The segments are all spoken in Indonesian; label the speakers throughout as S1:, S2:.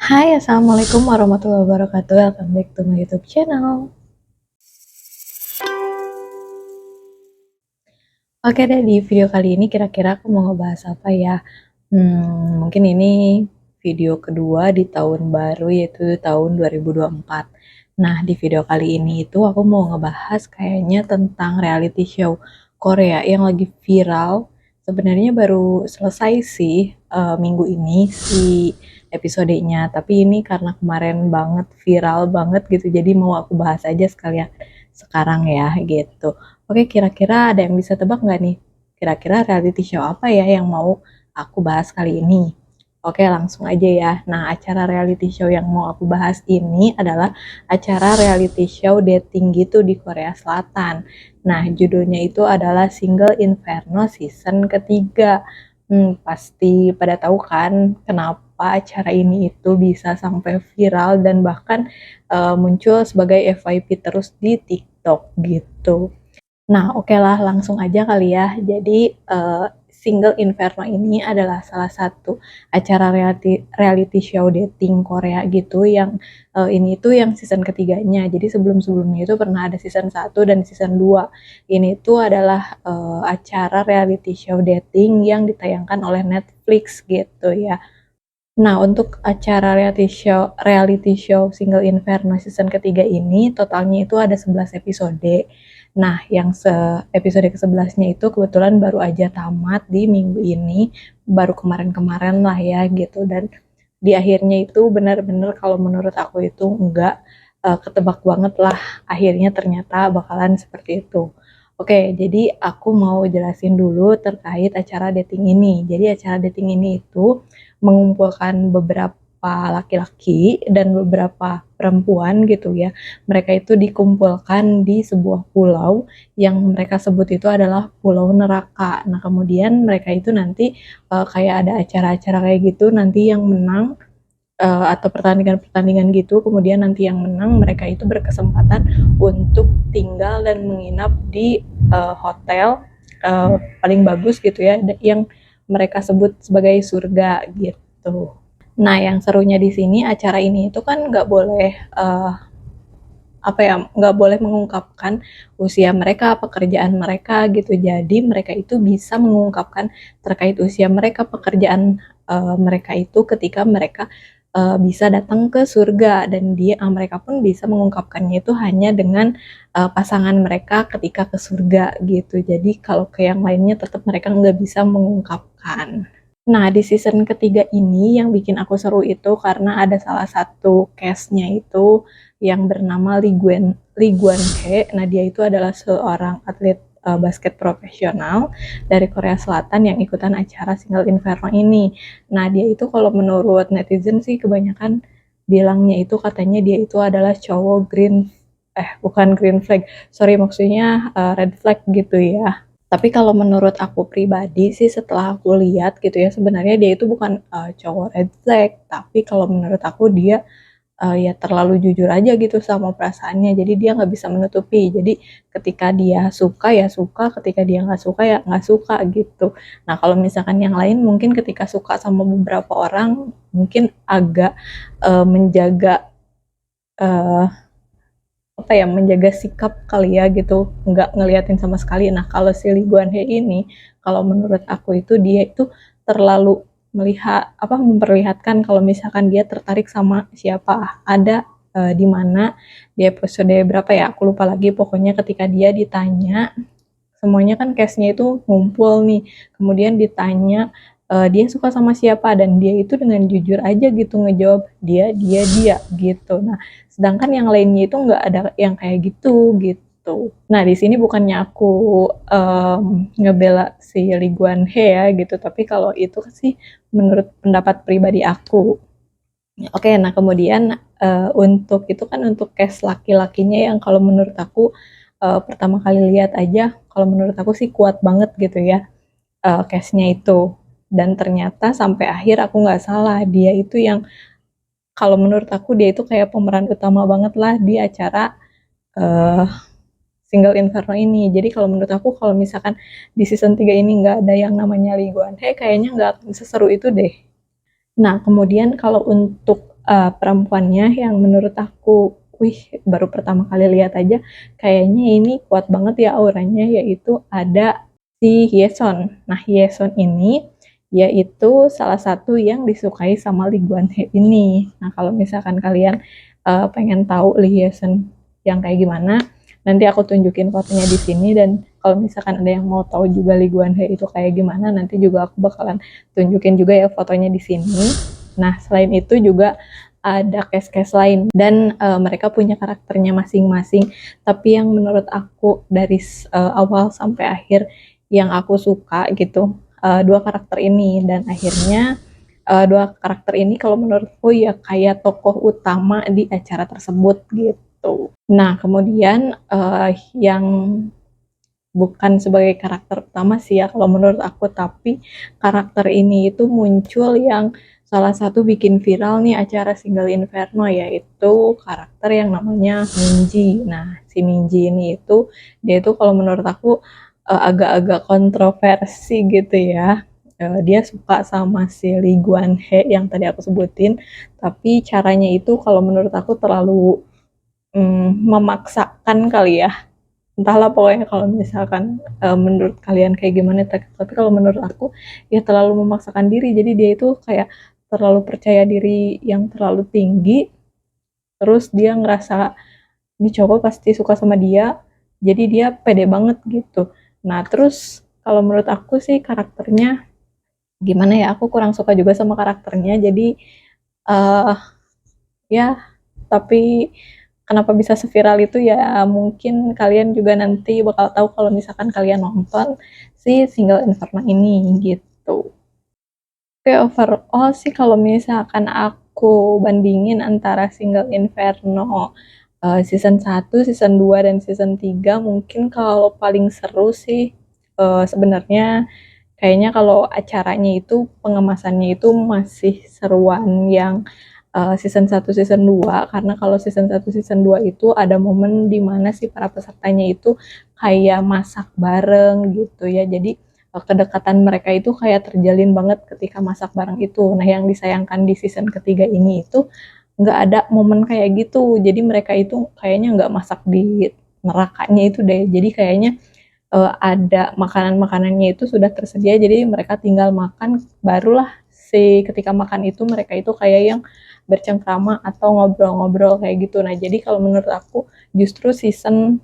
S1: Hai, Assalamualaikum warahmatullahi wabarakatuh. Welcome back to my YouTube channel. Oke deh, di video kali ini kira-kira aku mau ngebahas apa ya? Mungkin ini video kedua di tahun baru, yaitu tahun 2024. Nah, di video kali ini itu aku mau ngebahas kayaknya tentang reality show Korea yang lagi viral. Sebenarnya baru selesai sih minggu ini si episodenya, tapi ini karena kemarin banget viral banget gitu, jadi mau aku bahas aja sekalian sekarang ya gitu. Oke, kira-kira ada yang bisa tebak nggak nih? Kira-kira reality show apa ya yang mau aku bahas kali ini? Oke, langsung aja ya. Nah, acara reality show yang mau aku bahas ini adalah acara reality show dating gitu di Korea Selatan. Nah, judulnya itu adalah Single Inferno season ketiga. Pasti pada tahu kan kenapa acara ini itu bisa sampai viral dan bahkan muncul sebagai FYP terus di TikTok gitu. Nah, oke lah, langsung aja kali ya. Jadi, Single Inferno ini adalah salah satu acara reality show dating Korea gitu yang ini tuh yang season ketiganya. Jadi sebelum-sebelumnya itu pernah ada season 1 dan season 2. Ini tuh adalah acara reality show dating yang ditayangkan oleh Netflix gitu ya. Nah, untuk acara reality show Single Inferno season ketiga ini totalnya itu ada 11 episode. Nah, yang episode ke-11-nya itu kebetulan baru aja tamat di minggu ini, baru kemarin-kemarin lah ya gitu. Dan di akhirnya itu benar-benar kalau menurut aku itu enggak ketebak banget lah akhirnya ternyata bakalan seperti itu. Oke, jadi aku mau jelasin dulu terkait acara dating ini. Jadi acara dating ini itu mengumpulkan beberapa laki-laki dan beberapa perempuan gitu ya. Mereka itu dikumpulkan di sebuah pulau yang mereka sebut itu adalah Pulau Neraka. Nah, kemudian mereka itu nanti kayak ada acara-acara kayak gitu, nanti yang menang atau pertandingan-pertandingan gitu, kemudian nanti yang menang mereka itu berkesempatan untuk tinggal dan menginap di hotel paling bagus gitu ya, yang mereka sebut sebagai surga gitu. Nah, yang serunya di sini acara ini itu kan nggak boleh apa ya, nggak boleh mengungkapkan usia mereka, pekerjaan mereka gitu. Jadi mereka itu bisa mengungkapkan terkait usia mereka, pekerjaan mereka itu ketika mereka bisa datang ke surga, dan mereka pun bisa mengungkapkannya itu hanya dengan pasangan mereka ketika ke surga gitu. Jadi kalau ke yang lainnya tetap mereka nggak bisa mengungkapkan. Nah, di season ketiga ini yang bikin aku seru itu karena ada salah satu case-nya itu yang bernama Lee Guan Hye. Nah, dia itu adalah seorang atlet basket profesional dari Korea Selatan yang ikutan acara Single Inferno ini. Nah, dia itu kalau menurut netizen sih kebanyakan bilangnya itu katanya dia itu adalah cowok bukan green flag. Sorry, maksudnya red flag gitu ya. Tapi kalau menurut aku pribadi sih setelah aku lihat gitu ya, sebenarnya dia itu bukan cowok red flag, tapi kalau menurut aku dia ya terlalu jujur aja gitu sama perasaannya. Jadi dia nggak bisa menutupi. Jadi ketika dia suka ya suka, ketika dia nggak suka ya nggak suka gitu. Nah, kalau misalkan yang lain mungkin ketika suka sama beberapa orang mungkin agak menjaga eh, apa ya, menjaga sikap kali ya gitu, nggak ngeliatin sama sekali. Nah, kalau si Lee Guan Hye ini kalau menurut aku itu dia itu terlalu memperlihatkan kalau misalkan dia tertarik sama siapa. Ada di mana di episode berapa ya, aku lupa lagi, pokoknya ketika dia ditanya, semuanya kan case-nya itu ngumpul nih, kemudian ditanya dia suka sama siapa, dan dia itu dengan jujur aja gitu ngejawab dia gitu. Nah, sedangkan yang lainnya itu nggak ada yang kayak gitu gitu. Nah, di sini bukannya aku ngebela si Lee Guan Hye ya gitu, tapi kalau itu sih menurut pendapat pribadi aku. Oke, nah kemudian untuk itu kan untuk case laki-lakinya yang kalau menurut aku pertama kali lihat aja, kalau menurut aku sih kuat banget gitu ya case-nya itu. Dan ternyata sampai akhir aku nggak salah, dia itu yang kalau menurut aku dia itu kayak pemeran utama banget lah di acara uh, Single Inferno ini. Jadi kalau menurut aku kalau misalkan di season 3 ini nggak ada yang namanya Lee Guan Hye, kayaknya nggak akan seseru itu deh. Nah, kemudian kalau untuk perempuannya yang menurut aku, wih, baru pertama kali lihat aja kayaknya ini kuat banget ya auranya, yaitu ada si Hyeson. Nah, Hyeson ini yaitu salah satu yang disukai sama Lee Guan Hee ini. Nah, kalau misalkan kalian pengen tahu Lee Hyeson yang kayak gimana, nanti aku tunjukin fotonya di sini, dan kalau misalkan ada yang mau tahu juga Lee Guan Hee itu kayak gimana, nanti juga aku bakalan tunjukin juga ya fotonya di sini. Nah, selain itu juga ada case-case lain, dan mereka punya karakternya masing-masing, tapi yang menurut aku dari awal sampai akhir yang aku suka gitu, dua karakter ini, dan akhirnya dua karakter ini kalau menurutku ya kayak tokoh utama di acara tersebut gitu. Nah, kemudian yang bukan sebagai karakter utama sih ya kalau menurut aku, tapi karakter ini itu muncul yang salah satu bikin viral nih acara Single Inferno, yaitu karakter yang namanya Minji. Nah, si Minji ini itu dia itu kalau menurut aku agak-agak kontroversi gitu ya. Dia suka sama si Lee Guan Hee yang tadi aku sebutin, tapi caranya itu kalau menurut aku terlalu memaksakan kali ya. Entahlah pokoknya kalau misalkan menurut kalian kayak gimana, tapi kalau menurut aku ya terlalu memaksakan diri, jadi dia itu kayak terlalu percaya diri yang terlalu tinggi, terus dia ngerasa ini cowok pasti suka sama dia, jadi dia pede banget gitu. Nah, terus kalau menurut aku sih karakternya gimana ya, aku kurang suka juga sama karakternya, jadi uh, ya, tapi kenapa bisa seviral itu ya mungkin kalian juga nanti bakal tahu kalau misalkan kalian nonton si Single Inferno ini gitu. Oke, overall sih kalau misalkan aku bandingin antara Single Inferno season 1, season 2, dan season 3, mungkin kalau paling seru sih sebenarnya kayaknya kalau acaranya itu pengemasannya itu masih seruan yang season 1, season 2, karena kalau season 1, season 2 itu ada momen di mana si para pesertanya itu kayak masak bareng gitu ya. Jadi kedekatan mereka itu kayak terjalin banget ketika masak bareng itu. Nah, yang disayangkan di season ketiga ini itu nggak ada momen kayak gitu. Jadi mereka itu kayaknya nggak masak di nerakanya itu deh. Jadi kayaknya ada makanan-makanannya itu sudah tersedia, jadi mereka tinggal makan, barulah ketika makan itu mereka itu kayak yang bercengkrama atau ngobrol-ngobrol kayak gitu. Nah, jadi kalau menurut aku justru season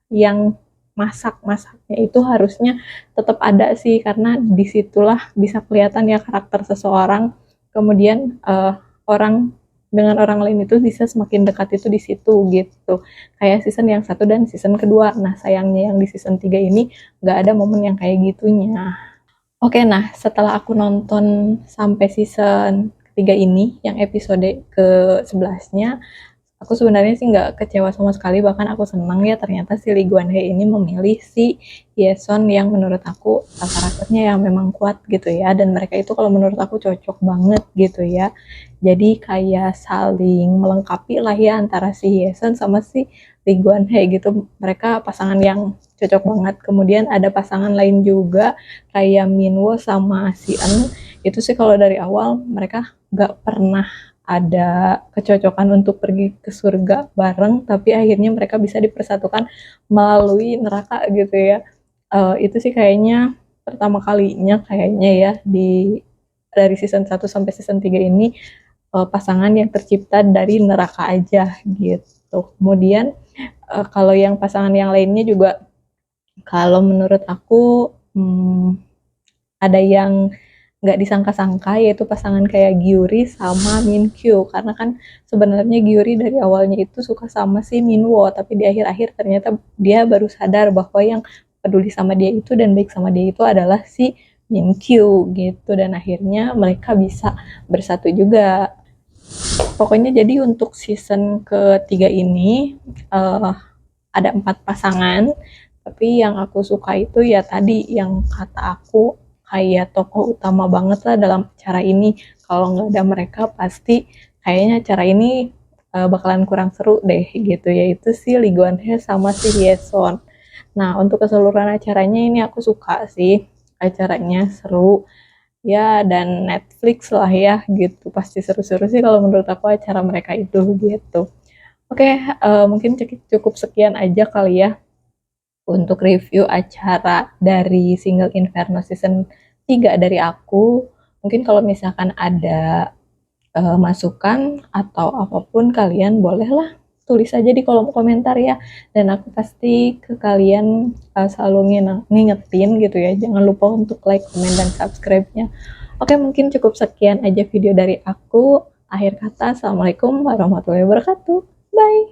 S1: yang masak-masaknya itu harusnya tetap ada sih, karena disitulah bisa kelihatan ya karakter seseorang, kemudian orang dengan orang lain itu bisa semakin dekat itu di situ gitu, kayak season yang satu dan season kedua. Nah, sayangnya yang di season 3 ini nggak ada momen yang kayak gitunya. Oke, nah setelah aku nonton sampai season ketiga ini, yang episode ke-11-nya, aku sebenarnya sih nggak kecewa sama sekali, bahkan aku senang ya ternyata si Lee Guan Hee ini memilih si Yeson yang menurut aku karakternya yang memang kuat gitu ya, dan mereka itu kalau menurut aku cocok banget gitu ya. Jadi kayak saling melengkapi lah ya antara si Yeson sama si Lee Guan Hee gitu. Mereka pasangan yang cocok banget. Kemudian ada pasangan lain juga kayak Minwo sama si Eun. Itu sih kalau dari awal mereka nggak pernah ada kecocokan untuk pergi ke surga bareng, tapi akhirnya mereka bisa dipersatukan melalui neraka gitu ya. Itu sih kayaknya pertama kalinya kayaknya ya di dari season 1 sampai season 3 ini pasangan yang tercipta dari neraka aja gitu. Kemudian kalau yang pasangan yang lainnya juga kalau menurut aku ada yang nggak disangka-sangka, yaitu pasangan kayak Gyuri sama Minkyu, karena kan sebenarnya Gyuri dari awalnya itu suka sama si Minwo, tapi di akhir-akhir ternyata dia baru sadar bahwa yang peduli sama dia itu dan baik sama dia itu adalah si Minkyu gitu, dan akhirnya mereka bisa bersatu juga. Pokoknya jadi untuk season ketiga ini ada 4 pasangan, tapi yang aku suka itu ya tadi yang kata aku kayak tokoh utama banget lah dalam acara ini. Kalau nggak ada mereka pasti kayaknya acara ini bakalan kurang seru deh gitu, yaitu si Lee Guan Hee sama si Hyeson. Nah, untuk keseluruhan acaranya ini aku suka sih, acaranya seru, ya dan Netflix lah ya gitu. Pasti seru-seru sih kalau menurut aku acara mereka itu gitu. Oke, mungkin cukup sekian aja kali ya untuk review acara dari Single Inferno season 3 dari aku. Mungkin kalau misalkan ada masukan atau apapun kalian bolehlah tulis aja di kolom komentar ya, dan aku pasti ke kalian selalu ngingetin gitu ya, jangan lupa untuk like, comment, dan subscribe-nya. Oke, mungkin cukup sekian aja video dari aku. Akhir kata, assalamualaikum warahmatullahi wabarakatuh. Bye.